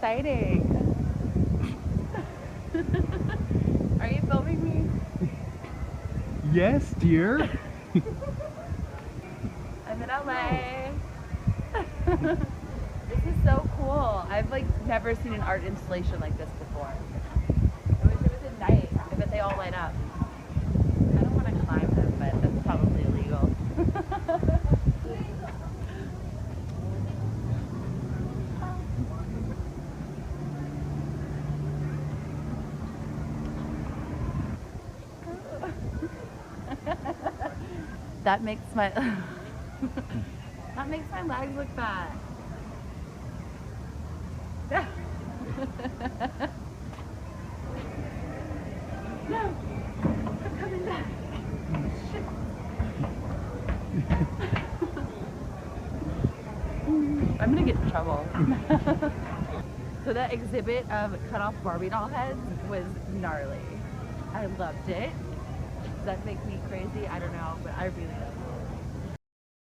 exciting. Are you filming me? Yes, dear. I'm in LA. This is so cool. I've like never seen an art installation like this before. I wish it was at night. I bet they all light up. I don't want to climb them, but that's probably illegal. That makes my that makes my legs look fat. No, I'm coming back. Shit. I'm gonna get in trouble. So that exhibit of cut off Barbie doll heads was gnarly. I loved it. Does that make me crazy? I don't know, but I really loved it.